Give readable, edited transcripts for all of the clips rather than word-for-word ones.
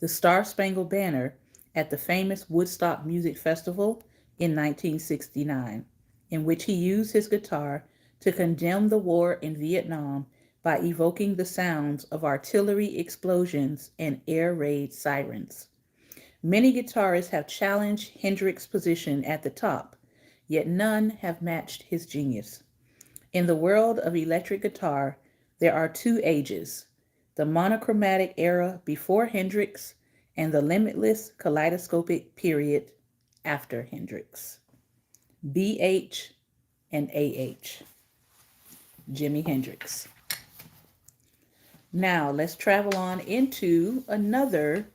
the Star Spangled Banner at the famous Woodstock Music Festival in 1969, in which he used his guitar to condemn the war in Vietnam by evoking the sounds of artillery explosions and air raid sirens. Many guitarists have challenged Hendrix's position at the top, yet none have matched his genius. In the world of electric guitar, there are two ages: the monochromatic era before Hendrix and the limitless kaleidoscopic period after Hendrix. BH and AH. Jimi Hendrix. Now let's travel on into another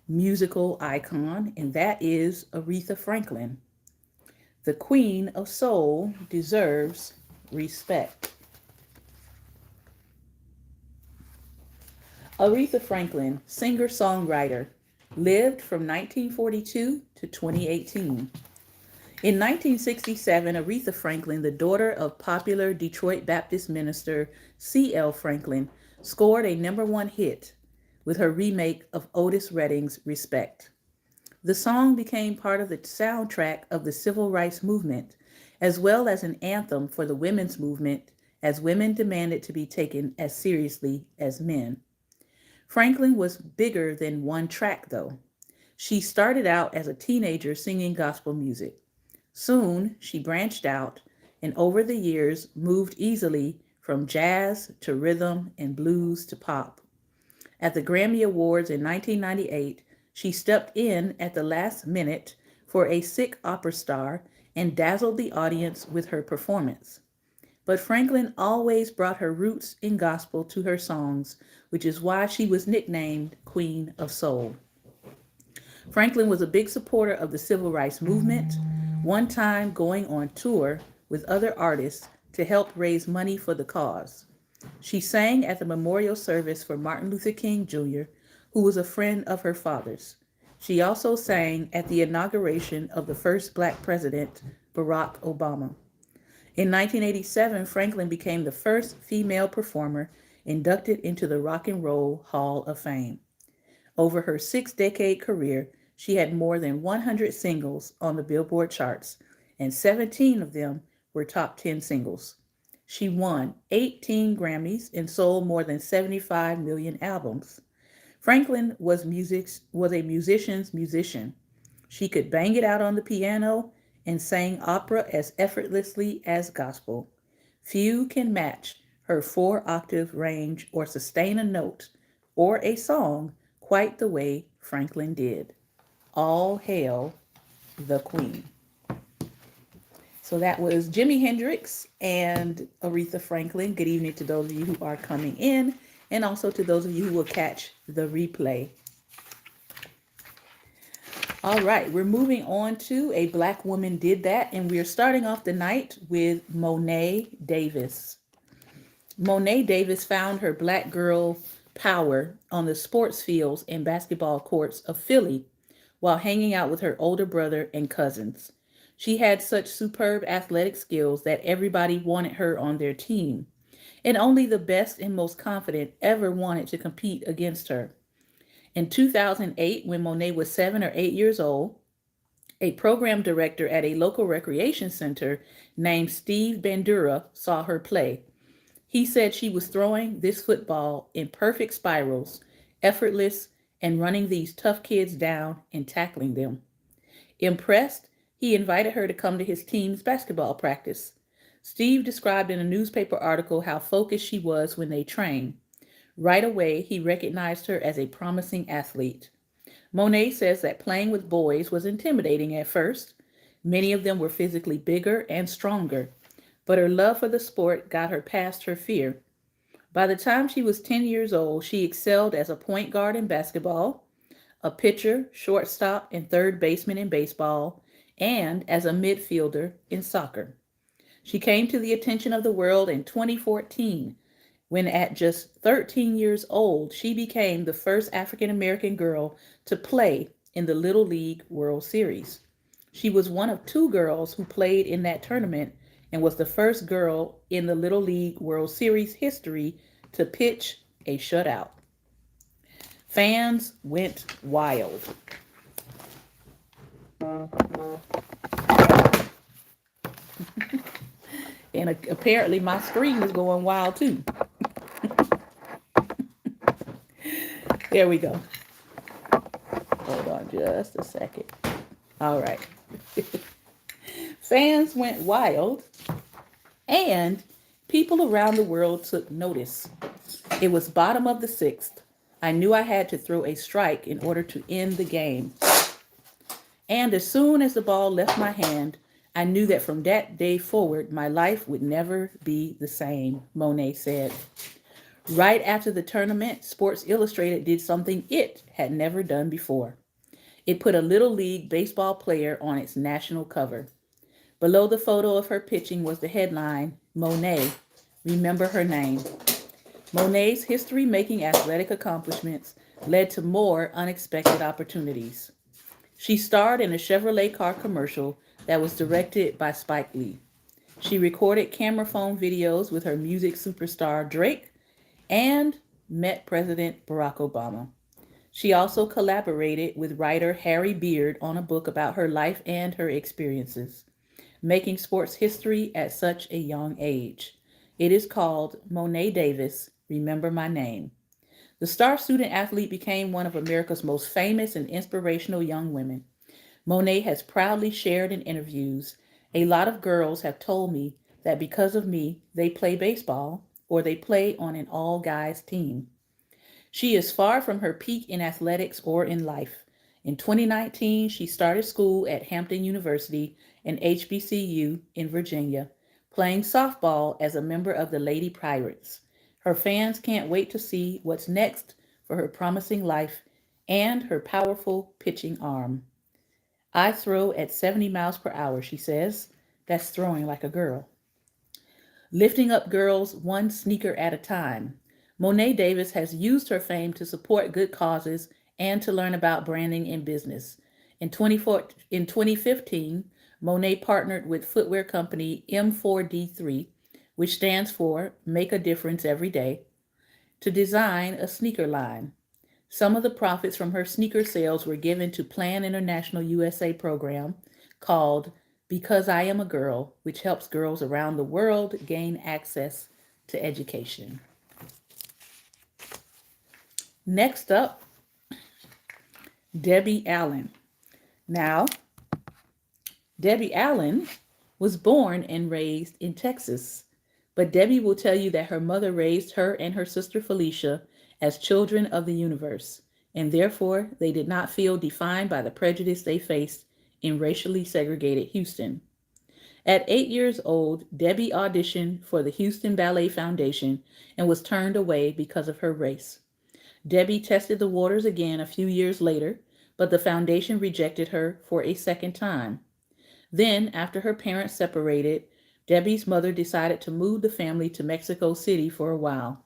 musical icon, and that is Aretha Franklin. The Queen of Soul deserves respect. Aretha Franklin, singer-songwriter, lived from 1942 to 2018. In 1967, Aretha Franklin, the daughter of popular Detroit Baptist minister C.L. Franklin, scored a #1 hit with her remake of Otis Redding's Respect. The song became part of the soundtrack of the Civil Rights Movement, as well as an anthem for the women's movement, as women demanded to be taken as seriously as men. Franklin was bigger than one track, though. She started out as a teenager singing gospel music. Soon, she branched out and over the years moved easily from jazz to rhythm and blues to pop. At the Grammy Awards in 1998, she stepped in at the last minute for a sick opera star and dazzled the audience with her performance. But Franklin always brought her roots in gospel to her songs, which is why she was nicknamed Queen of Soul. Franklin was a big supporter of the Civil Rights Movement, one time going on tour with other artists to help raise money for the cause. She sang at the memorial service for Martin Luther King Jr., who was a friend of her father's. She also sang at the inauguration of the first Black president, Barack Obama. In 1987, Franklin became the first female performer inducted into the Rock and Roll Hall of Fame. Over her 6-decade career, she had more than 100 singles on the Billboard charts, and 17 of them were top 10 singles. She won 18 Grammys and sold more than 75 million albums. Franklin was a musician's musician. She could bang it out on the piano and sang opera as effortlessly as gospel. Few can match her 4-octave range or sustain a note or a song quite the way Franklin did. All hail the Queen. So that was Jimi Hendrix and Aretha Franklin. Good evening to those of you who are coming in, and also to those of you who will catch the replay. All right, we're moving on to A Black Woman Did That, and we're starting off the night with Monet Davis. Monet Davis found her black girl power on the sports fields and basketball courts of Philly while hanging out with her older brother and cousins. She had such superb athletic skills that everybody wanted her on their team, and only the best and most confident ever wanted to compete against her. In 2008, when Monet was 7 or 8 years old, a program director at a local recreation center named Steve Bandura saw her play. He said she was throwing this football in perfect spirals, effortless, and running these tough kids down and tackling them. Impressed, he invited her to come to his team's basketball practice. Steve described in a newspaper article how focused she was when they trained. Right away, he recognized her as a promising athlete. Monet says that playing with boys was intimidating at first. Many of them were physically bigger and stronger, but her love for the sport got her past her fear. By the time she was 10 years old, she excelled as a point guard in basketball, a pitcher, shortstop, and third baseman in baseball, and as a midfielder in soccer. She came to the attention of the world in 2014, when at just 13 years old, she became the first African American girl to play in the Little League World Series. She was one of 2 girls who played in that tournament and was the first girl in the Little League World Series history to pitch a shutout. Fans went wild. And apparently my screen is going wild too. There we go. Hold on just a second. All right. Fans went wild and people around the world took notice. It was bottom of the sixth. I knew I had to throw a strike in order to end the game. And as soon as the ball left my hand, I knew that from that day forward, my life would never be the same, Monet said. Right after the tournament, Sports Illustrated did something it had never done before. It put a Little League baseball player on its national cover. Below the photo of her pitching was the headline, Monet, remember her name. Monet's history-making athletic accomplishments led to more unexpected opportunities. She starred in a Chevrolet car commercial that was directed by Spike Lee. She recorded camera phone videos with her music superstar Drake and met President Barack Obama. She also collaborated with writer Harry Beard on a book about her life and her experiences, making sports history at such a young age. It is called Monet Davis, Remember My Name. The star student athlete became one of America's most famous and inspirational young women. Monet has proudly shared in interviews, a lot of girls have told me that because of me, they play baseball or they play on an all-guys team. She is far from her peak in athletics or in life. In 2019, she started school at Hampton University and HBCU in Virginia, playing softball as a member of the Lady Pirates. Her fans can't wait to see what's next for her promising life and her powerful pitching arm. I throw at 70 miles per hour, she says. That's throwing like a girl. Lifting up girls one sneaker at a time. Monet Davis has used her fame to support good causes and to learn about branding in business. In 2015, Monet partnered with footwear company M4D3, which stands for Make a Difference Every Day, to design a sneaker line. Some of the profits from her sneaker sales were given to Plan International USA program called Because I Am a Girl, which helps girls around the world gain access to education. Next up, Debbie Allen. Now, Debbie Allen was born and raised in Texas, but Debbie will tell you that her mother raised her and her sister Felicia as children of the universe, and therefore they did not feel defined by the prejudice they faced in racially segregated Houston. At 8 years old, Debbie auditioned for the Houston Ballet Foundation and was turned away because of her race. Debbie tested the waters again a few years later, but the foundation rejected her for a second time. Then, after her parents separated, Debbie's mother decided to move the family to Mexico City for a while.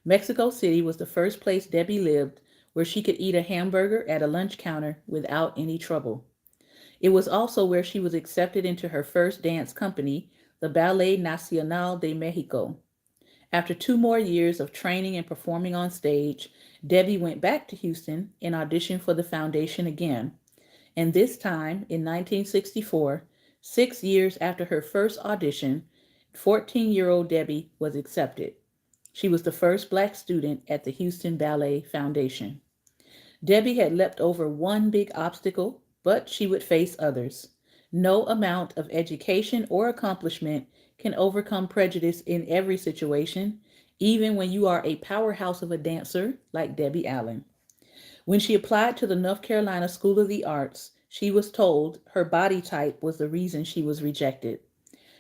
Mexico City was the first place Debbie lived where she could eat a hamburger at a lunch counter without any trouble. It was also where she was accepted into her first dance company, the Ballet Nacional de Mexico. After 2 more years of training and performing on stage, Debbie went back to Houston and auditioned for the foundation again. And this time, in 1964, 6 years after her first audition, 14-year-old Debbie was accepted. She was the first Black student at the Houston Ballet Foundation. Debbie had leapt over one big obstacle, but she would face others. No amount of education or accomplishment can overcome prejudice in every situation, even when you are a powerhouse of a dancer like Debbie Allen. When she applied to the North Carolina School of the Arts, she was told her body type was the reason she was rejected.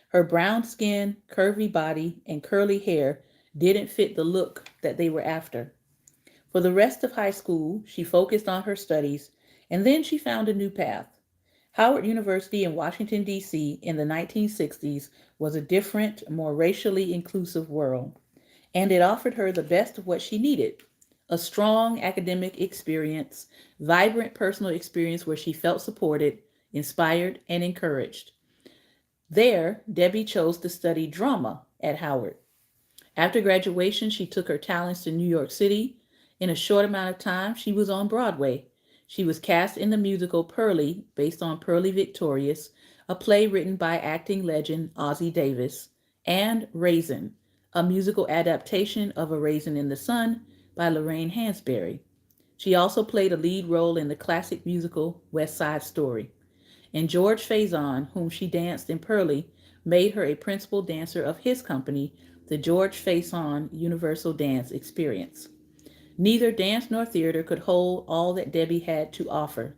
Her brown skin, curvy body, and curly hair didn't fit the look that they were after. For the rest of high school, she focused on her studies, and then she found a new path. Howard University in Washington, D.C. in the 1960s was a different, more racially inclusive world, and it offered her the best of what she needed: a strong academic experience, vibrant personal experience where she felt supported, inspired, and encouraged. There, Debbie chose to study drama at Howard. After graduation, she took her talents to New York City In a short amount of time, she was on Broadway. She was cast in the musical Pearlie, based on Pearlie Victorious, a play written by acting legend Ossie Davis, and Raisin, a musical adaptation of A Raisin in the Sun by Lorraine Hansberry. She also played a lead role in the classic musical West Side Story. And George Faison, whom she danced in Pearlie, made her a principal dancer of his company, the George Faison Universal Dance Experience. Neither dance nor theater could hold all that Debbie had to offer.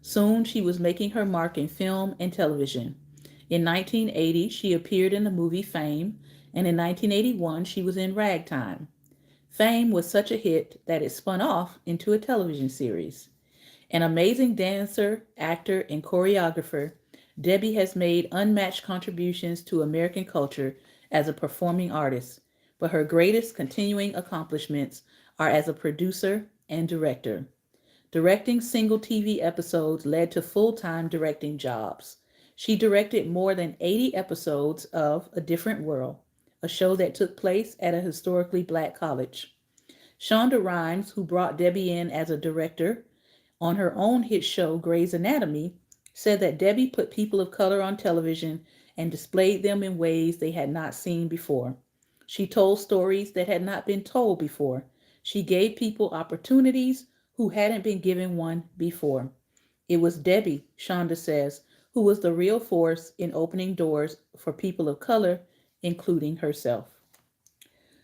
Soon she was making her mark in film and television. In 1980, she appeared in the movie Fame, and in 1981, she was in Ragtime. Fame was such a hit that it spun off into a television series. An amazing dancer, actor, and choreographer, Debbie has made unmatched contributions to American culture as a performing artist, but her greatest continuing accomplishments are as a producer and director. Directing single TV episodes led to full-time directing jobs. She directed more than 80 episodes of A Different World, a show that took place at a historically black college. Shonda Rhimes, who brought Debbie in as a director on her own hit show Grey's Anatomy, said that Debbie put people of color on television and displayed them in ways they had not seen before. She told stories that had not been told before. She gave people opportunities who hadn't been given one before. It was Debbie, Shonda says, who was the real force in opening doors for people of color, including herself.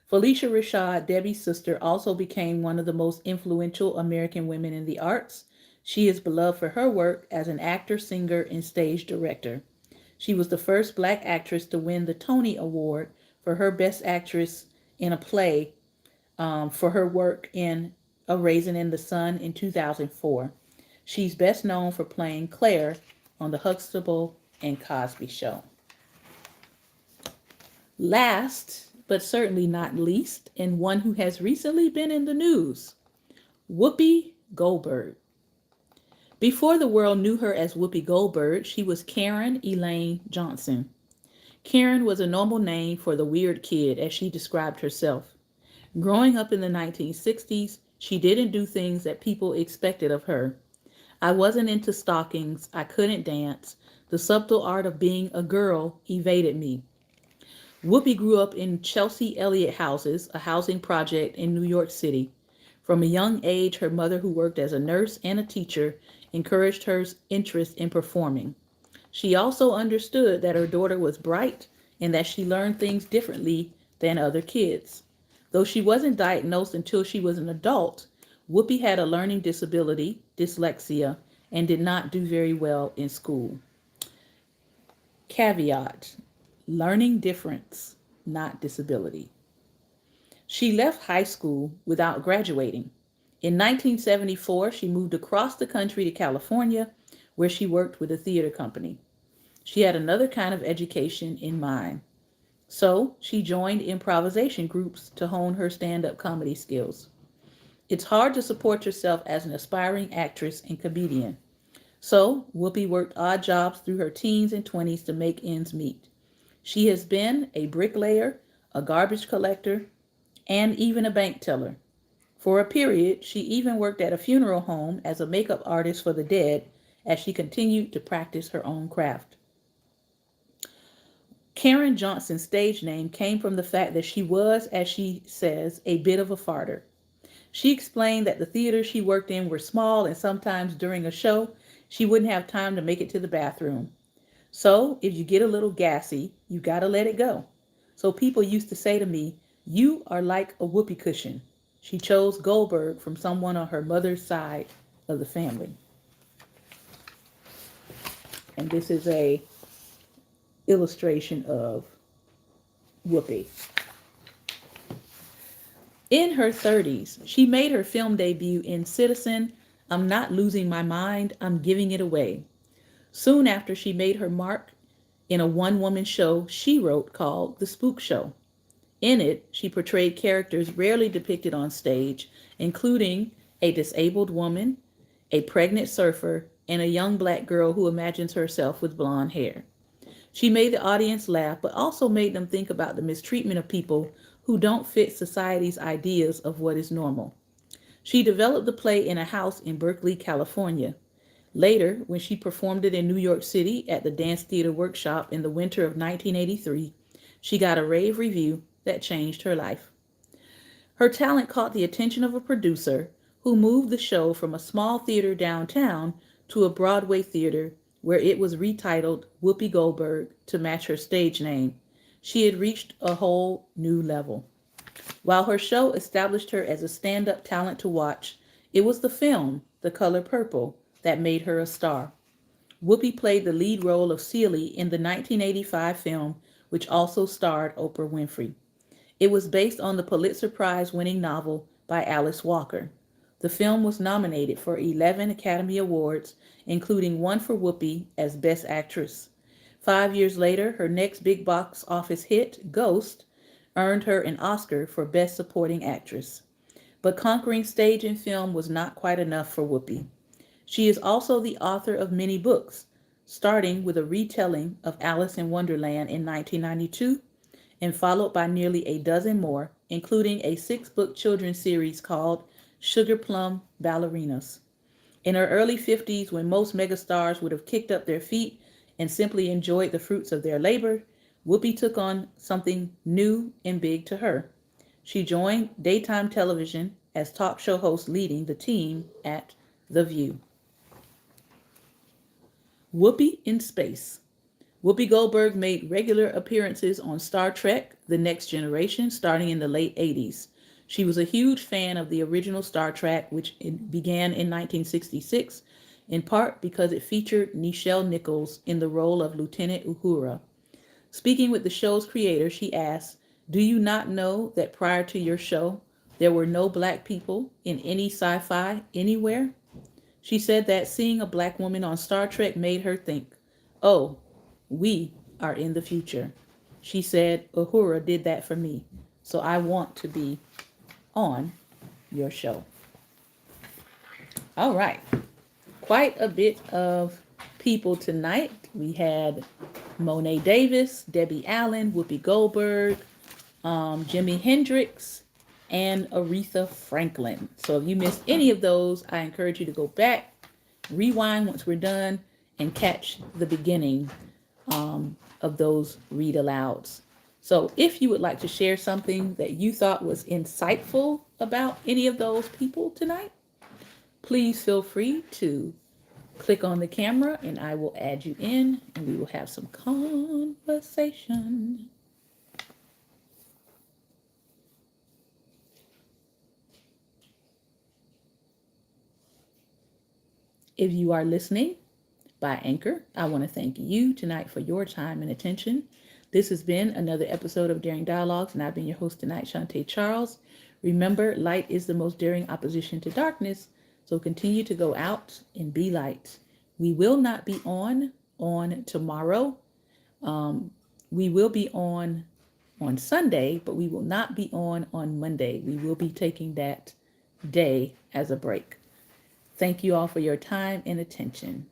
Felicia Rashad, Debbie's sister, also became one of the most influential American women in the arts. She is beloved for her work as an actor, singer, and stage director. She was the first black actress to win the Tony Award for her Best Actress in a Play for her work in A Raisin in the Sun in 2004. She's best known for playing Claire on The Huxtable and Cosby Show. Last, but certainly not least, and one who has recently been in the news, Whoopi Goldberg. Before the world knew her as Whoopi Goldberg, she was Karen Elaine Johnson. Karen was a normal name for the weird kid, as she described herself. Growing up in the 1960s, she didn't do things that people expected of her. I wasn't into stockings, I couldn't dance. The subtle art of being a girl evaded me. Whoopi grew up in Chelsea Elliott Houses, a housing project in New York City. From a young age, her mother, who worked as a nurse and a teacher, encouraged her interest in performing. She also understood that her daughter was bright and that she learned things differently than other kids. Though she wasn't diagnosed until she was an adult, Whoopi had a learning disability, dyslexia, and did not do very well in school. Caveat: learning difference, not disability. She left high school without graduating. In 1974, she moved across the country to California, where she worked with a theater company. She had another kind of education in mind. So she joined improvisation groups to hone her stand-up comedy skills. It's hard to support yourself as an aspiring actress and comedian. So Whoopi worked odd jobs through her teens and 20s to make ends meet. She has been a bricklayer, a garbage collector, and even a bank teller. For a period, she even worked at a funeral home as a makeup artist for the dead as she continued to practice her own craft. Karen Johnson's stage name came from the fact that she was, as she says, a bit of a farter. She explained that the theaters she worked in were small and sometimes during a show, she wouldn't have time to make it to the bathroom. So if you get a little gassy, you gotta let it go. So people used to say to me, "You are like a whoopee cushion." She chose Goldberg from someone on her mother's side of the family. And this is a illustration of Whoopi. In her 30s, she made her film debut in Citizen, I'm Not Losing My Mind, I'm Giving It Away. Soon after, she made her mark in a one-woman show she wrote called The Spook Show. In it, she portrayed characters rarely depicted on stage, including a disabled woman, a pregnant surfer, and a young black girl who imagines herself with blonde hair. She made the audience laugh, but also made them think about the mistreatment of people who don't fit society's ideas of what is normal. She developed the play in a house in Berkeley, California. Later, when she performed it in New York City at the Dance Theater Workshop in the winter of 1983, she got a rave review that changed her life. Her talent caught the attention of a producer who moved the show from a small theater downtown to a Broadway theater where it was retitled Whoopi Goldberg to match her stage name. She had reached a whole new level. While her show established her as a stand-up talent to watch, it was the film, The Color Purple, that made her a star. Whoopi played the lead role of Celie in the 1985 film, which also starred Oprah Winfrey. It was based on the Pulitzer Prize-winning novel by Alice Walker. The film was nominated for 11 Academy Awards, including one for Whoopi as Best Actress. 5 years later, her next big box office hit, Ghost, earned her an Oscar for Best Supporting Actress. But conquering stage and film was not quite enough for Whoopi. She is also the author of many books, starting with a retelling of Alice in Wonderland in 1992 and followed by nearly a dozen more, including a 6-book children's series called Sugar Plum Ballerinas. In her early 50s, when most megastars would have kicked up their feet and simply enjoyed the fruits of their labor, Whoopi took on something new and big to her. She joined daytime television as talk show host leading the team at The View. Whoopi in space. Whoopi Goldberg made regular appearances on Star Trek: The Next Generation starting in the late 80s. She was a huge fan of the original Star Trek, which began in 1966, in part because it featured Nichelle Nichols in the role of Lieutenant Uhura. Speaking with the show's creator, she asked, "Do you not know that prior to your show, there were no black people in any sci-fi anywhere?" She said that seeing a black woman on Star Trek made her think, "Oh, we are in the future." She said, "Uhura did that for me, so I want to be on your show." All right. Quite a bit of people tonight. We had Monet Davis, Debbie Allen, Whoopi Goldberg, Jimi Hendrix, and Aretha Franklin. So if you missed any of those, I encourage you to go back, rewind once we're done, and catch the beginning of those read alouds. So if you would like to share something that you thought was insightful about any of those people tonight, please feel free to click on the camera and I will add you in and we will have some conversation. If you are listening by Anchor, I want to thank you tonight for your time and attention. This has been another episode of Daring Dialogues, and I've been your host tonight, Shantae Charles. Remember, light is the most daring opposition to darkness, so continue to go out and be light. We will not be on tomorrow. We will be on Sunday, but we will not be on Monday. We will be taking that day as a break. Thank you all for your time and attention.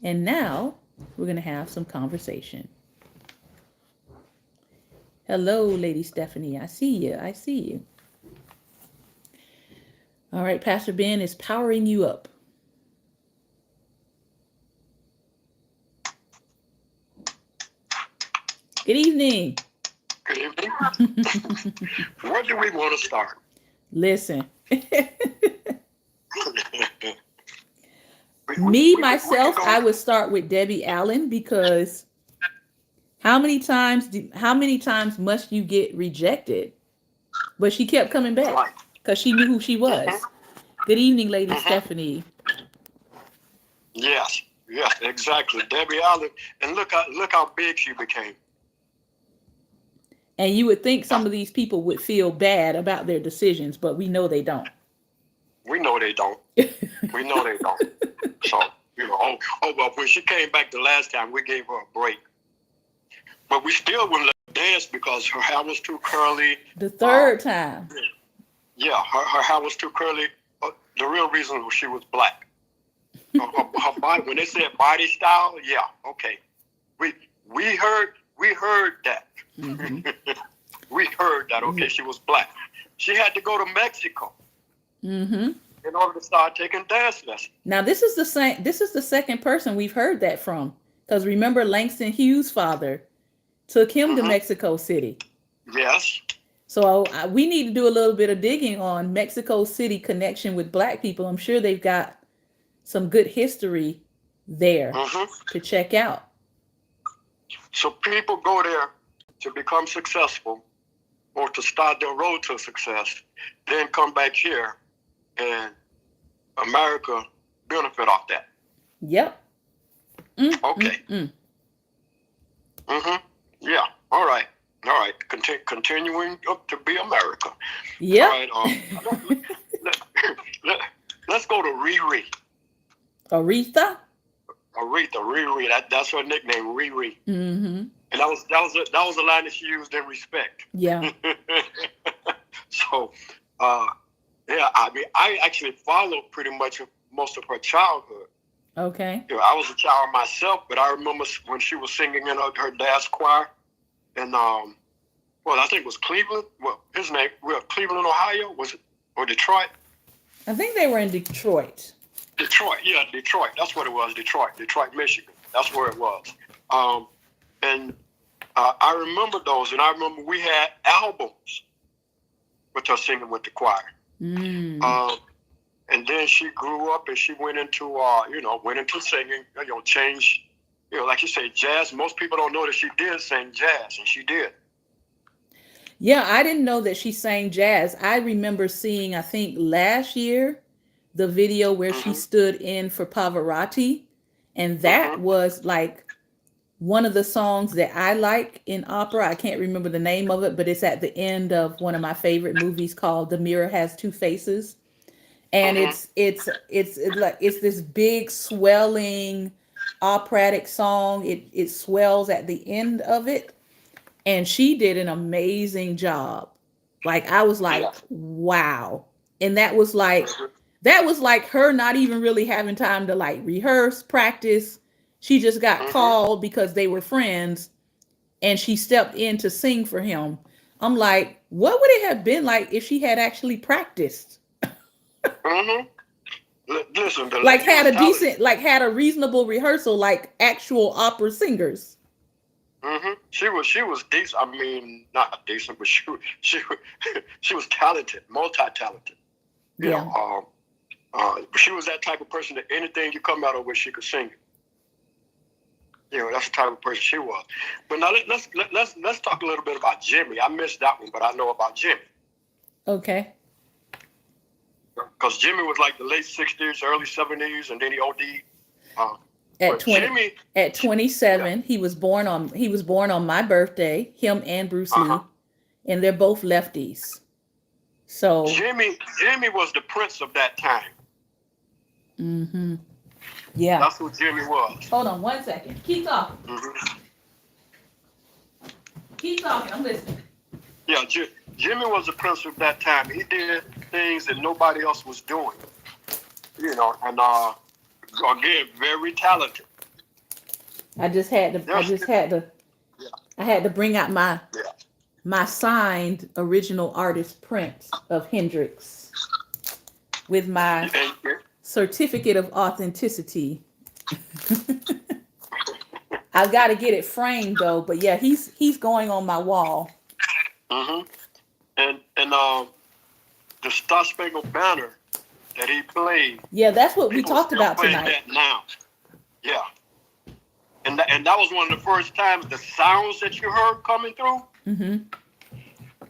And now we're going to have some conversation. Hello, Lady Stephanie. I see you. I see you. All right, Pastor Ben is powering you up. Good evening. Good evening. Where do we want to start? Listen. Myself, I would start with Debbie Allen because how many times must you get rejected? But she kept coming back because she knew who she was. Good evening, Lady Stephanie. Yes, exactly. Debbie Allen, and look how big she became. And you would think some of these people would feel bad about their decisions, but we know they don't. We know they don't. So, well, when she came back the last time, we gave her a break. But we still wouldn't let her dance because her hair was too curly. The third time. Yeah, her hair was too curly. The real reason was she was black. Her body, when they said body style, yeah, okay. We heard that. Mm-hmm. We heard that, okay, she was black. She had to go to Mexico. Mm-hmm. in order to start taking dance lessons. Now this is the same. This is the second person we've heard that from. Because remember, Langston Hughes' father took him to Mm-hmm. Mexico City. Yes. So we need to do a little bit of digging on Mexico City connection with Black people. I'm sure they've got some good history there Mm-hmm. to check out. So people go there to become successful or to start their road to success, then come back here and America benefit off that. Yep. Okay. Mm-hmm. Yeah. All right. All right. Continuing up to be America. Yep. All right. Let's go to Riri. Aretha. Riri. That's her nickname, Riri. Mm-hmm. And that was a line that she used in respect. Yeah. So, yeah. I mean, I actually followed pretty much most of her childhood. Okay. You know, I was a child myself, but I remember when she was singing in her dad's choir, and well, I think it was Cleveland. Well, his name, Cleveland, Ohio, was it, or Detroit? I think they were in Detroit. Detroit, yeah, Detroit. That's what it was. Detroit, Michigan. That's where it was. And I remember those, and I remember we had albums with her singing with the choir. And then she grew up and she went into singing, changed, like you say, jazz. Most people don't know that she did sing jazz, and she did. Yeah, I didn't know that she sang jazz. I remember seeing, I think last year, the video where she stood in for Pavarotti. And that was like one of the songs that I like in opera. I can't remember the name of it, but it's at the end of one of my favorite movies called The Mirror Has Two Faces. And it's this big swelling operatic song. It swells at the end of it. And she did an amazing job. Like I was like, wow. And that was like her not even really having time to like rehearse, practice. She just got called because they were friends and she stepped in to sing for him. I'm like, what would it have been like if she had actually practiced? Listen, like had a reasonable rehearsal, like actual opera singers. She was decent. I mean, not decent, but she was talented, multi-talented. You know, she was that type of person that anything you come out of with, she could sing it. You know, that's the type of person she was. But now let's talk a little bit about Jimmy. I missed that one, but I know about Jimmy. Okay. Because Jimmy was like the late 60s, early 70s, and then he OD'd. At 27, he was born on my birthday, him and Bruce Lee, and they're both lefties. So Jimmy was the prince of that time. Yeah. That's who Jimmy was. Hold on 1 second. Keep talking. Keep talking. I'm listening. Yeah, Jimmy was the prince of that time. He did things that nobody else was doing. You know, and again, very talented. I had to bring out my signed original artist print of Hendrix with my certificate of authenticity. I've got to get it framed though, but yeah, he's going on my wall. And the Star Spangled Banner that he played. Yeah, that's what we talked about tonight. That now. Yeah. And that was one of the first times the sounds that you heard coming through.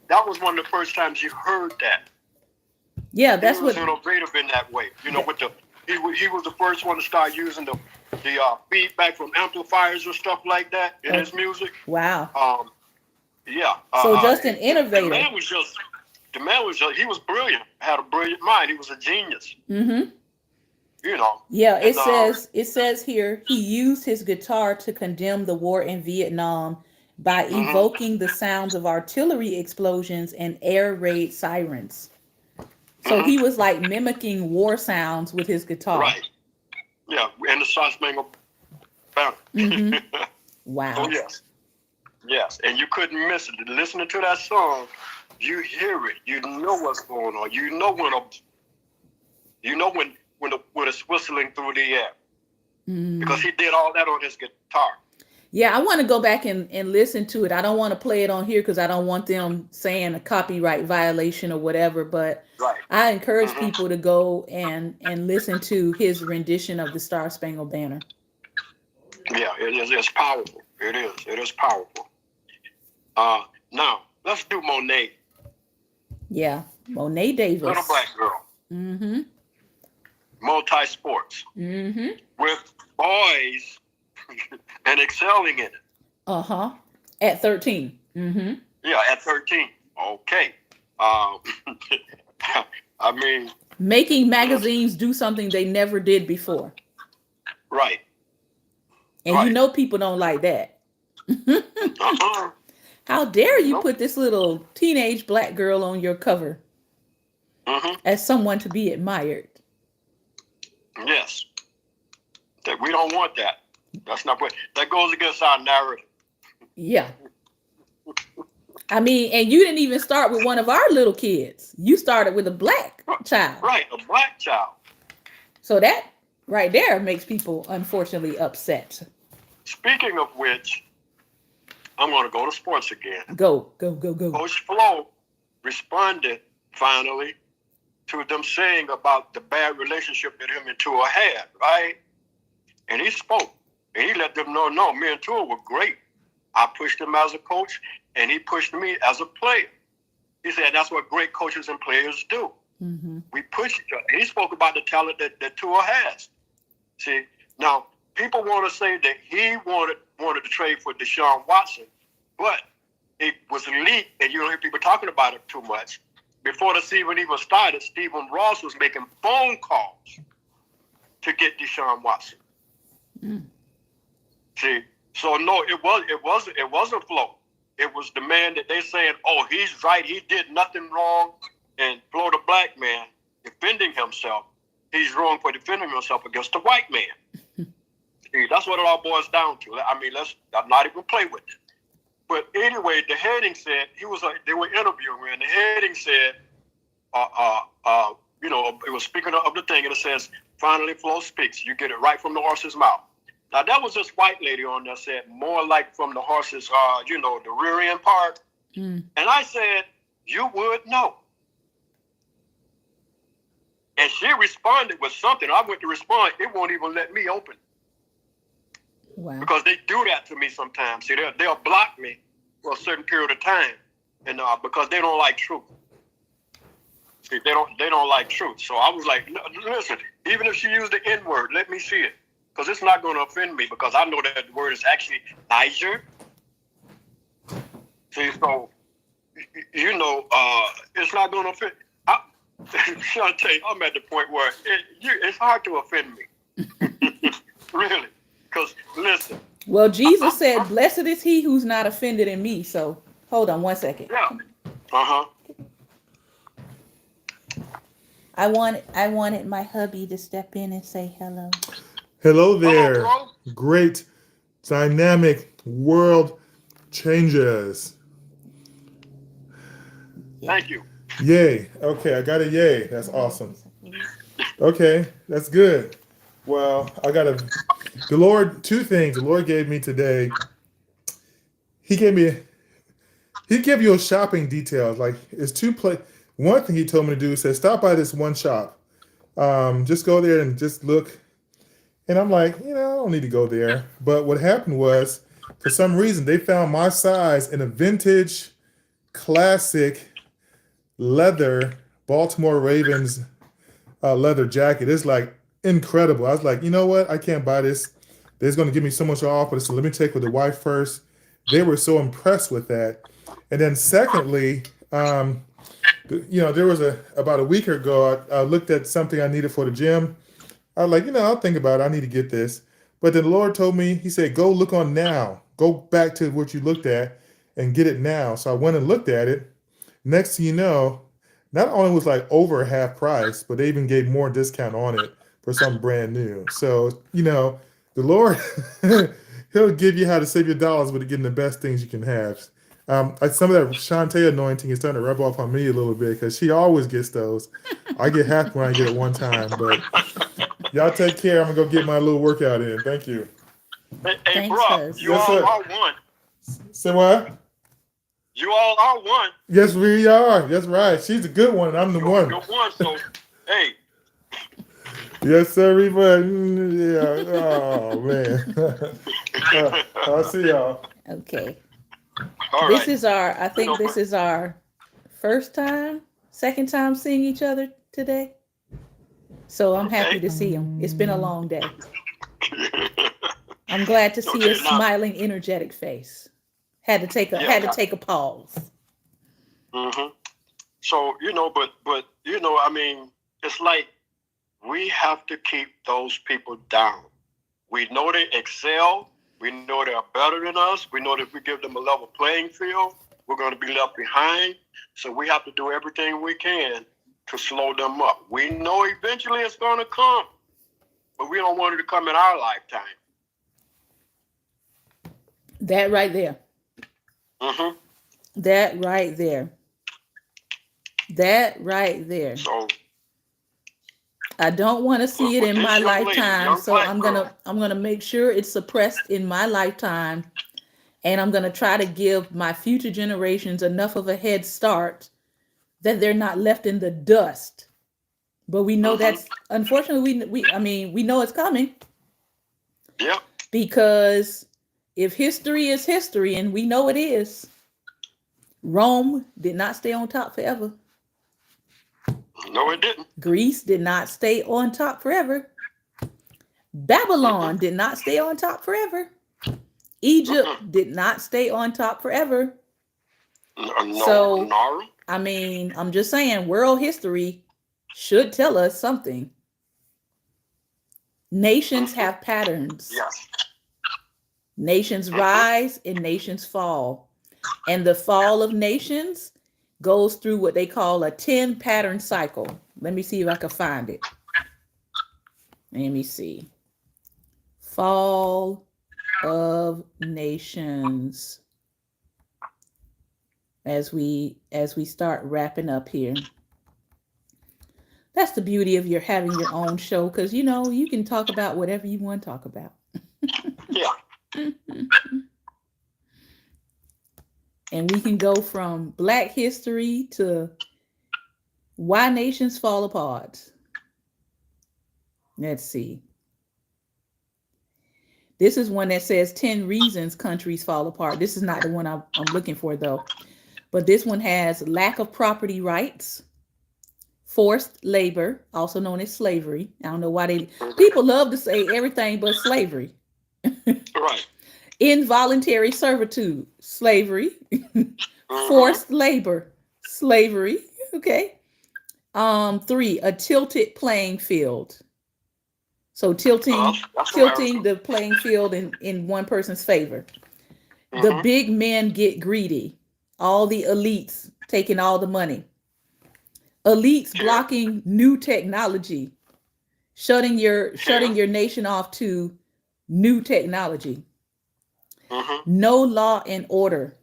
That was one of the first times you heard that. Yeah, that's he was innovative in that way. You know, he was the first one to start using the feedback from amplifiers and stuff like that in his music. Wow. Yeah. So just an innovator. The man was just, he was brilliant. Had a brilliant mind. He was a genius. You know. Yeah, it says here he used his guitar to condemn the war in Vietnam by evoking the sounds of artillery explosions and air raid sirens. So he was like mimicking war sounds with his guitar. Right. Yeah, and the Star Spangled Banner. Wow. Oh yes. Yes, and you couldn't miss it. Listening to that song, you hear it. You know what's going on. You know when You know when it's whistling through the air, because Mm. he did all that on his guitar. Yeah, I want to go back and listen to it. I don't want to play it on here because I don't want them saying a copyright violation or whatever. But Right. I encourage Hmm. people to go and listen to his rendition of the Star Spangled Banner. Yeah, it's powerful. It is. It is powerful. Now let's do Monet, Yeah, Monet little Davis. black girl, Mm-hmm. multi-sports Mm-hmm. with boys and excelling in it. Uh-huh. At 13. Mm-hmm. Yeah, at 13. Okay. Um, I mean, Making listen, magazines do something they never did before. right, And you right. know people don't like that. Uh-uh. How dare you Nope. put this little teenage black girl on your cover Hmm. as someone to be admired? Yes. That we don't want that. That's not what that goes against our narrative. Yeah. I mean, and you didn't even start with one of our little kids. You started with a black child. Right, a black child. So that right there makes people unfortunately upset. Speaking of which, I'm going to go to sports again. Go, go, go, go. Coach Flo responded finally to them saying about the bad relationship that him and Tua had, right? And he spoke. And he let them know, no, me and Tua were great. I pushed him as a coach, and he pushed me as a player. He said that's what great coaches and players do. Mm-hmm. We push each other. And he spoke about the talent that Tua has. See, now, people want to say that he wanted to trade for Deshaun Watson, but it was leaked, and you don't hear people talking about it too much. Before the season even started, Stephen Ross was making phone calls to get Deshaun Watson. Mm. See, so no, it wasn't Flo. It was the man that they saying, oh, he's right, he did nothing wrong, and Flo, the black man, defending himself, he's wrong for defending himself against the white man. See, that's what it all boils down to. I mean, let's not even play with it. But anyway, the heading said they were interviewing me, and the heading said, it was speaking of the thing, and it says, "Finally, Flo speaks." You get it right from the horse's mouth. Now that was this white lady on there said more like from the horse's, the rear end part. Mm. And I said, "You would know." And she responded with something. I went to respond. It won't even let me open. Wow. Because they do that to me sometimes. See, they'll block me for a certain period of time, and because they don't like truth. See, they don't like truth. So I was like, listen, even if she used the N word, let me see it, because it's not going to offend me, because I know that the word is actually Niger. See, so it's not going to offend. Shantae, I'm at the point where it's hard to offend me, really. Because, listen. Well, Jesus said, blessed is he who's not offended in me. So hold on one second. Yeah. Uh-huh. I wanted my hubby to step in and say hello. Hello there. Hello, Great dynamic world changes. Thank you. Yay. Okay, I got a yay. That's awesome. Okay, that's good. Well, the Lord, two things the Lord gave me today. He gave you a shopping details. Like it's one thing he told me to do said, stop by this one shop. Just go there and just look. And I'm like, I don't need to go there. But what happened was, for some reason, they found my size in a vintage, classic leather Baltimore Ravens leather jacket. It's like incredible. I was like, you know what? I can't buy this. They're going to give me so much off, but so let me take with the wife first. They were so impressed with that. And then secondly, there was about a week ago, I looked at something I needed for the gym. I was like, I'll think about it. I need to get this. But then the Lord told me, he said, go look on now. Go back to what you looked at and get it now. So I went and looked at it. Next thing you know, not only was like over half price, but they even gave more discount on it for something brand new. So, the Lord, he'll give you how to save your dollars with getting the best things you can have. Some of that Shantae anointing is starting to rub off on me a little bit because she always gets those. I get half when I get it one time, but y'all take care. I'm gonna go get my little workout in. Thank you. Hey, Thanks, bro, Huz. you Yes, all sir. are one. Say what? You all are one. Yes, we are. That's right. She's the good one. I'm the one. You're one. So, hey, Yes, sir. Yeah. Oh man. I'll see y'all. Okay. all This right. is our, I think No, this is our second time seeing each other today. So I'm happy to see him. It's been a long day. I'm glad to see Okay, a now- smiling, energetic face. Had to take a pause. Mm-hmm. So, but I mean, it's like we have to keep those people down. We know they excel. We know they're better than us. We know that if we give them a level playing field, we're going to be left behind. So we have to do everything we can to slow them up. We know eventually it's going to come, but we don't want it to come in our lifetime. That right there. Mm-hmm. That right there. That right there. So I don't want to see it in this my young lady, lifetime, young so black I'm girl. gonna make sure it's suppressed in my lifetime, and I'm gonna try to give my future generations enough of a head start that they're not left in the dust. But we know that's unfortunately we know it's coming, Yep. because if history is history, and we know it is, Rome did not stay on top forever. No, it didn't. Greece did not stay on top forever. Babylon did not stay on top forever. Egypt did not stay on top forever. So, Nora. I mean, I'm just saying, world history should tell us something. Nations have patterns. Yes. Nations rise and nations fall. And the fall of nations goes through what they call a 10 pattern cycle. Let me see if I can find it. Let me see. Fall of nations. As we start wrapping up here. That's the beauty of having your own show, because you can talk about whatever you want to talk about. Yeah. And we can go from Black history to why nations fall apart. Let's see. This is one that says 10 reasons countries fall apart. This is not the one I'm looking for, though. But this one has lack of property rights, forced labor, also known as slavery. I don't know why people love to say everything but slavery. Right. Involuntary servitude, slavery. Forced labor, slavery. Okay. 3, a tilted playing field. So tilting the playing field in one person's favor. The big men get greedy. All the elites taking all the money. Elites blocking new technology, shutting your nation off to new technology. No law and order.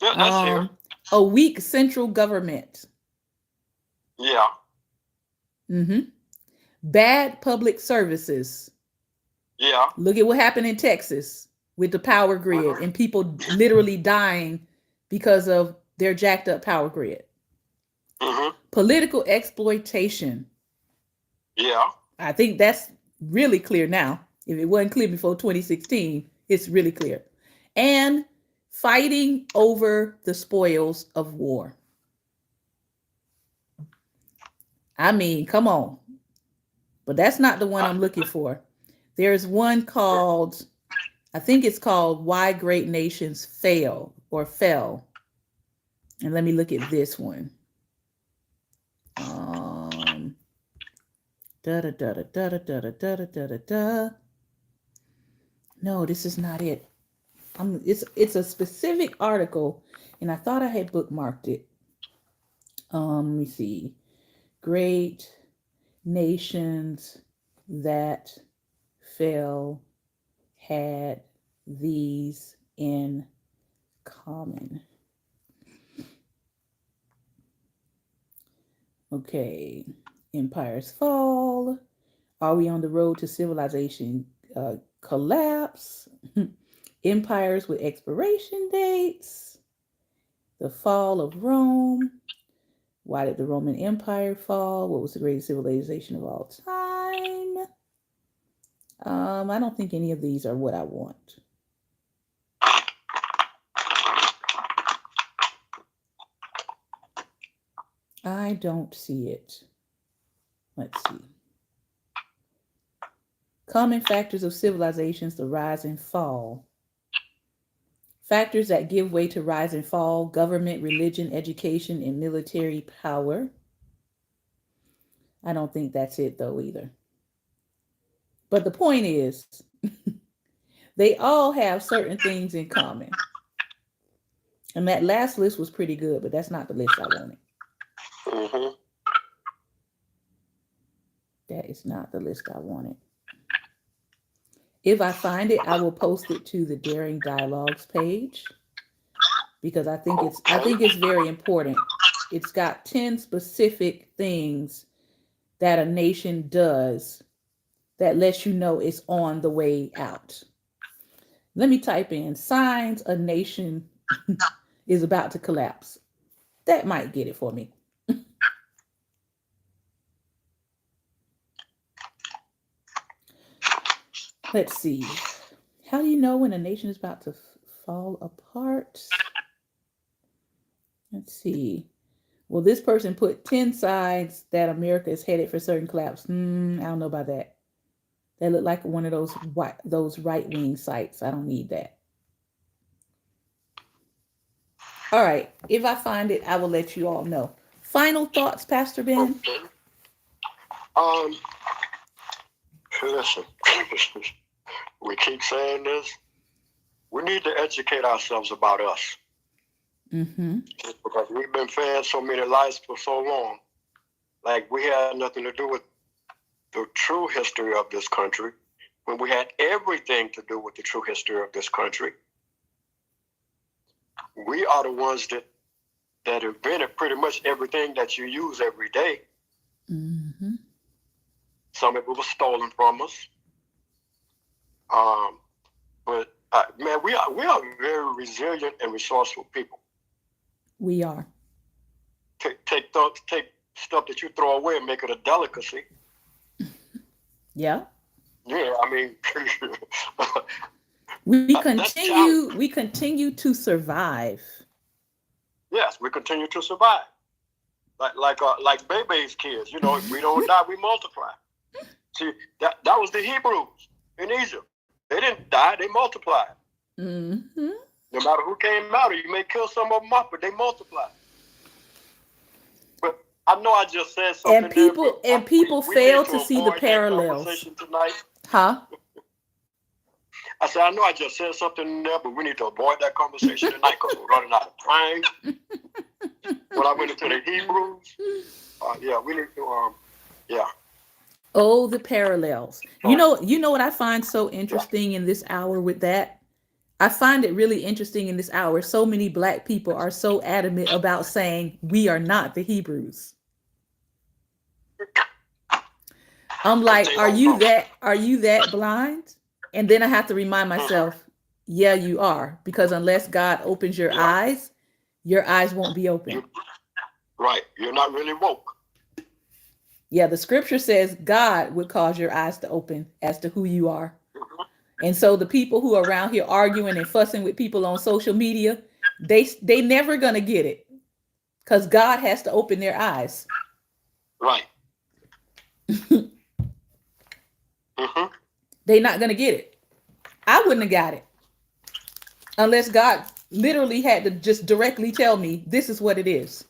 Yeah, that's here. A weak central government. Yeah. Bad public services. Yeah. Look at what happened in Texas with the power grid and people literally dying because of their jacked up power grid. Political exploitation. Yeah. I think that's really clear now. If it wasn't clear before 2016, it's really clear. And fighting over the spoils of war. I mean, come on. But that's not the one I'm looking for. There's one called, I think it's called Why Great Nations Fail or Fell. And let me look at this one. No, this is not it. It's a specific article, and I thought I had bookmarked it. Let me see. Great nations that fell had these in common? Okay. Empires fall. Are we on the road to civilization collapse? Empires with expiration dates. The fall of Rome. Why did the Roman Empire fall? What was the greatest civilization of all time? I don't think any of these are what I want. I don't see it. Let's see. Common factors of civilizations, the rise and fall. Factors that give way to rise and fall: government, religion, education, and military power. I don't think that's it though either. But the point is, they all have certain things in common. And that last list was pretty good, but that's not the list I wanted. Mm-hmm. That is not the list I wanted. If I find it, I will post it to the Daring Dialogues page because I think it's very important. It's got 10 specific things that a nation does that lets you know it's on the way out. Let me type in signs a nation is about to collapse. That might get it for me. Let's see. How do you know when a nation is about to fall apart? Let's see. Well, this person put 10 signs that America is headed for certain collapse. I don't know about that. That look like one of those right-wing sites. I don't need that. All right. If I find it, I will let you all know. Final thoughts, Pastor Ben? Listen, we keep saying this. We need to educate ourselves about us. Mm-hmm. Because we've been fed so many lies for so long. Like we had nothing to do with the true history of this country when we had everything to do with the true history of this country. We are the ones that invented pretty much everything that you use every day. Mm-hmm. Some of it was stolen from us. But man, we are very resilient and resourceful people. We are. Take stuff that you throw away and make it a delicacy. Yeah. Yeah, I mean, we continue to survive. Yes, we continue to survive. Like Bebe's kids, you know, we don't die, we multiply. See, that was the Hebrews in Egypt. They didn't die, they multiplied. Mm-hmm. No matter who came out, you may kill some of them off, but they multiplied. But I know I just said something. And people fail to see the parallels. Tonight. Huh? I said, I know I just said something there, but we need to avoid that conversation tonight because we're running out of time. When I went into the Hebrews, we need to, Oh, the parallels. You know what I find so interesting in this hour with that? I find it really interesting in this hour. So many Black people are so adamant about saying we are not the Hebrews. I'm like, are you that blind? And then I have to remind myself, yeah, you are. Because unless God opens your eyes won't be open. Right. You're not really woke. Yeah, the scripture says God would cause your eyes to open as to who you are. And so the people who are around here arguing and fussing with people on social media, they never gonna get it. Because God has to open their eyes. Right. They're not gonna get it. I wouldn't have got it. Unless God literally had to just directly tell me this is what it is.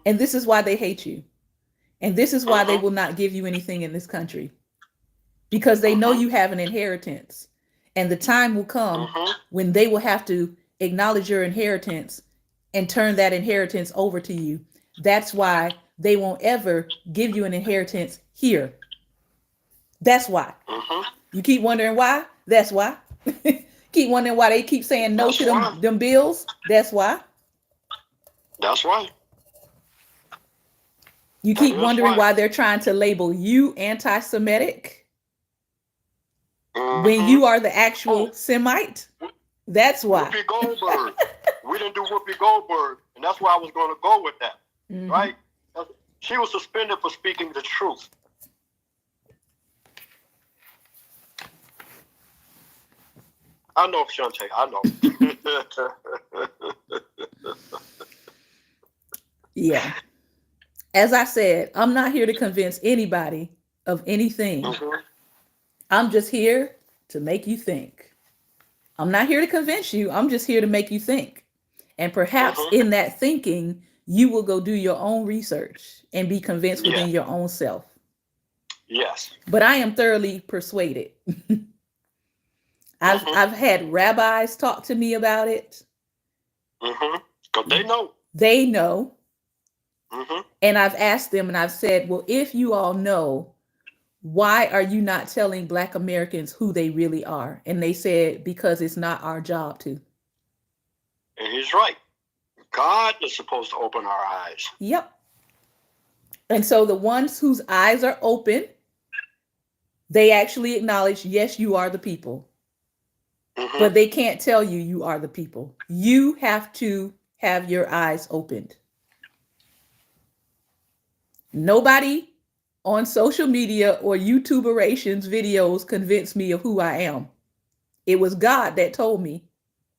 And this is why they hate you. And this is why they will not give you anything in this country. Because they know you have an inheritance. And the time will come when they will have to acknowledge your inheritance and turn that inheritance over to you. That's why they won't ever give you an inheritance here. That's why. You keep wondering why? That's why. Keep wondering why they keep saying no That's to why. them bills. That's why. That's why. You That keep is wondering why. why they're trying to label you anti-Semitic when Mm-hmm. you are the actual Oh, Semite. That's why. Whoopi Goldberg. We didn't do Whoopi Goldberg, and that's why I was going to go with that. Mhm. Right? She was suspended for speaking the truth. I know, Shante. I know. Yeah. As I said, I'm not here to convince anybody of anything. Mhm. I'm just here to make you think. I'm not here to convince you. I'm just here to make you think. And perhaps Mhm. in that thinking, you will go do your own research and be convinced within Yeah. your own self. Yes. But I am thoroughly persuaded. Mhm. I've had rabbis talk to me about it. Mhm. Because they know. They know. Mhm. And I've asked them and I've said, well, if you all know, why are you not telling Black Americans who they really are? And they said, because it's not our job to. And he's right. God is supposed to open our eyes. Yep. And so the ones whose eyes are open, they actually acknowledge, yes, you are the people. Mhm. But they can't tell you you are the people. You have to have your eyes opened. Nobody on social media or YouTuberations videos convinced me of who I am. It was God that told me,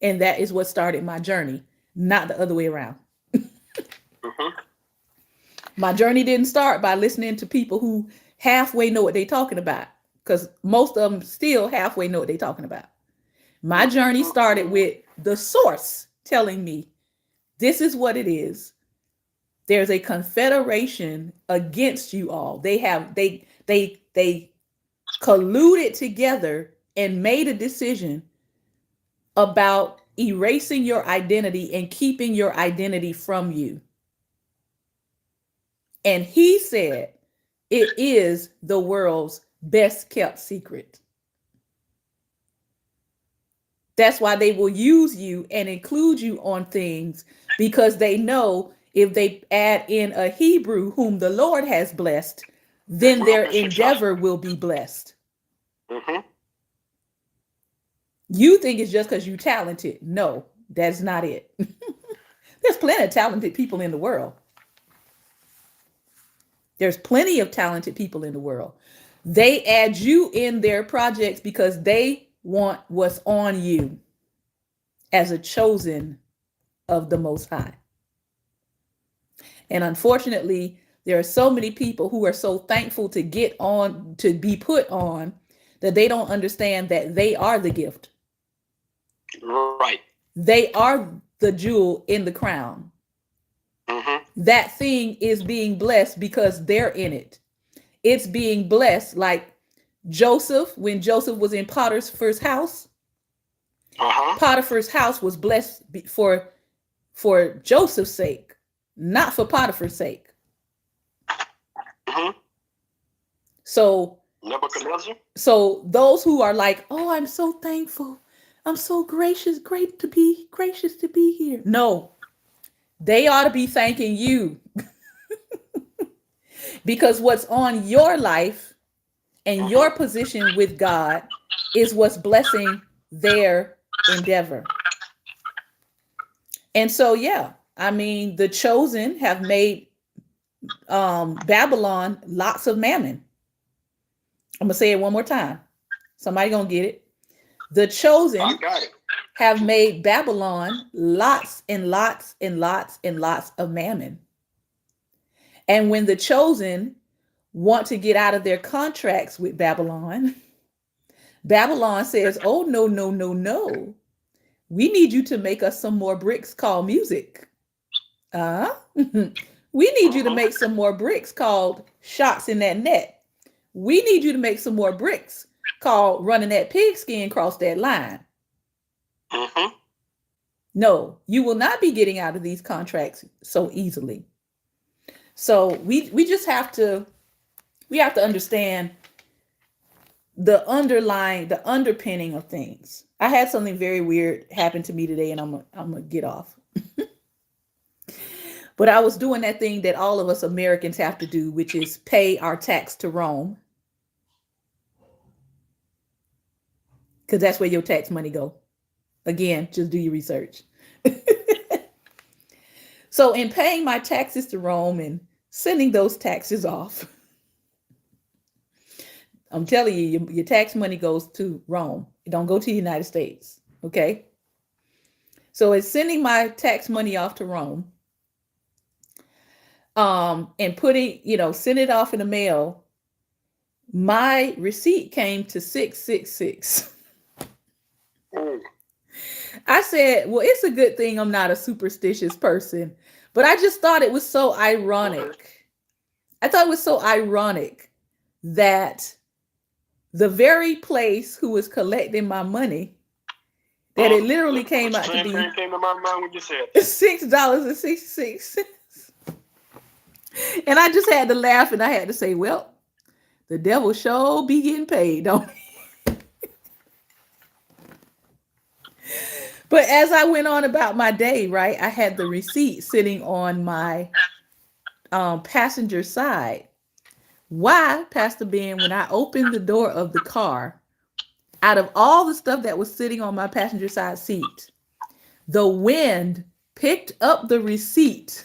and that is what started my journey, not the other way around. Mhm. My journey didn't start by listening to people who halfway know what they're talking about, because most of them still halfway know what they're talking about. My journey started with the source telling me, this is what it is. There's a confederation against you all. They colluded together and made a decision about erasing your identity and keeping your identity from you. And he said, it is the world's best kept secret. That's why they will use you and include you on things, because they know if they add in a Hebrew whom the Lord has blessed, then Will their be successful. endeavor will be blessed. Mhm. You think it's just because you're talented. No, that's not it. There's plenty of talented people in the world. There's plenty of talented people in the world. They add you in their projects because they want what's on you as a chosen of the Most High. And unfortunately, there are so many people who are so thankful to get on, to be put on, that they don't understand that they are the gift. Right. They are the jewel in the crown. Mhm. That thing is being blessed because they're in it. It's being blessed like Joseph, when Joseph was in Potiphar's house. Uh-huh. Potiphar's house was blessed for Joseph's sake, not for Potiphar's sake. Mhm. So Nebuchadnezzar. So those who are like, oh, I'm so thankful, I'm so gracious, gracious to be here. No, they ought to be thanking you because what's on your life and your position with God is what's blessing their endeavor. And so, yeah, I mean, the chosen have made Babylon lots of mammon. I'm gonna say it one more time. Somebody gonna get it. The chosen I got it. have made Babylon lots and lots and lots and lots of mammon. And when the chosen want to get out of their contracts with Babylon, Babylon says, oh, no, no, no, no. We need you to make us some more bricks called music. We need you to make some more bricks called shots in that net. We need you to make some more bricks called running that pigskin across that line. Mhm. No, you will not be getting out of these contracts so easily. So we just have to understand the underpinning of things. I had something very weird happen to me today, and I'm gonna get off. But I was doing that thing that all of us Americans have to do, which is pay our tax to Rome, because that's where your tax money go. Again, just do your research. So in paying my taxes to Rome and sending those taxes off, I'm telling you, your tax money goes to Rome. It don't go to the United States. Okay. So it's sending my tax money off to Rome. And putting, send it off in the mail. My receipt came to 666. I said, well, it's a good thing I'm not a superstitious person, but I just thought it was so ironic. I thought it was so ironic that the very place who was collecting my money, that it literally came out to be came to my mind when you said $6.66. And I just had to laugh, and I had to say, well, the devil sure be getting paid, don't he? But as I went on about my day, right, I had the receipt sitting on my passenger side. Why, Pastor Ben, when I opened the door of the car, out of all the stuff that was sitting on my passenger side seat, the wind picked up the receipt,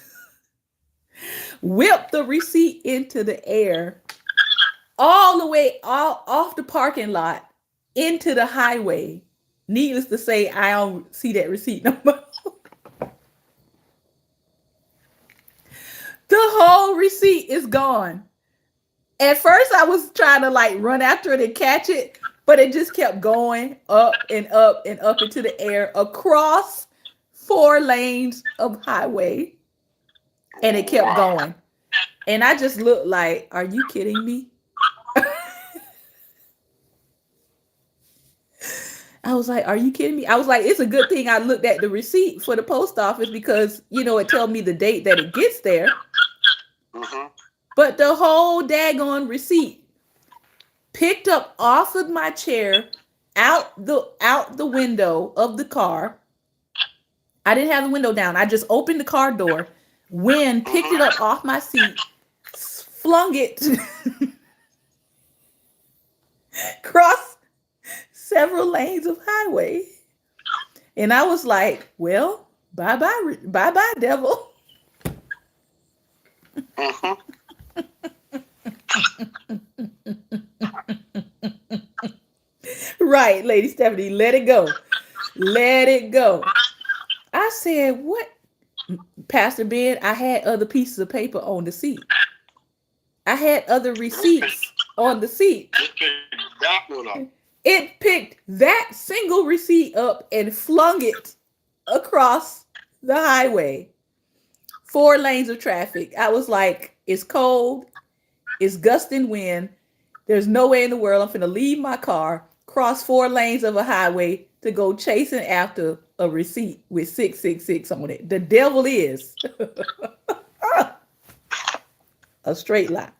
whipped the receipt into the air, all the way off the parking lot into the highway. Needless to say, I don't see that receipt no more. The whole receipt is gone. At first, I was trying to run after it and catch it, but it just kept going up and up and up into the air across 4 lanes of highway. And it kept going. And I just looked like, are you kidding me? I was like, are you kidding me? I was like, it's a good thing I looked at the receipt for the post office because, it tells me the date that it gets there. Mm-hmm. But the whole daggone receipt picked up off of my chair, out the window of the car. I didn't have the window down. I just opened the car door. Wind picked it up off my seat, flung it across several lanes of highway. And I was like, well, bye-bye, devil. Mm-hmm. Right, Lady Stephanie, let it go. Let it go. I said, what? Pastor Ben, I had other pieces of paper on the seat. I had other receipts on the seat. That one up. It picked that single receipt up and flung it across the highway. 4 lanes of traffic. I was like, it's cold. It's gusting wind. There's no way in the world I'm finna leave my car, cross 4 lanes of a highway to go chasing after a receipt with 666 on it. The devil is a straight lie.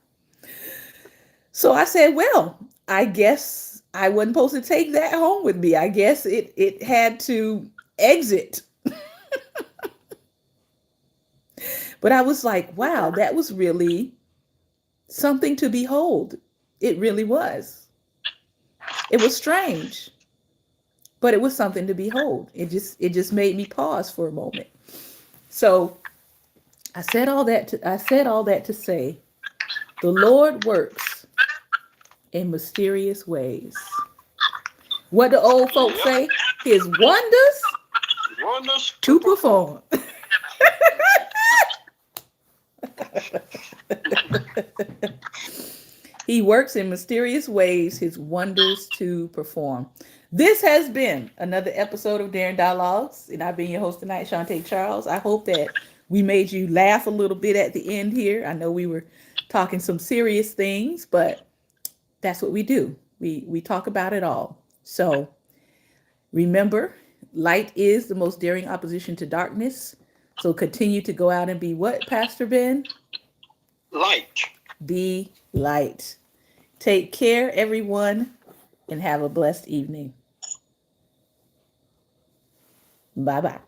So I said, well, I guess I wasn't supposed to take that home with me. I guess it had to exit. But I was like, wow, that was really something to behold. It really was. It was strange, but it was something to behold. It just made me pause for a moment. So I said all that to say, the Lord works in mysterious ways. What do old folks say? His wonders to perform. He works in mysterious ways, his wonders to perform. This has been another episode of Daring Dialogues, and I've been your host tonight, Shantae Charles. I hope that we made you laugh a little bit at the end here. I know we were talking some serious things, but that's what we do. We talk about it all. So remember, light is the most daring opposition to darkness. So continue to go out and be what, Pastor Ben? Light. Be light. Take care, everyone. and have a blessed evening. Bye bye.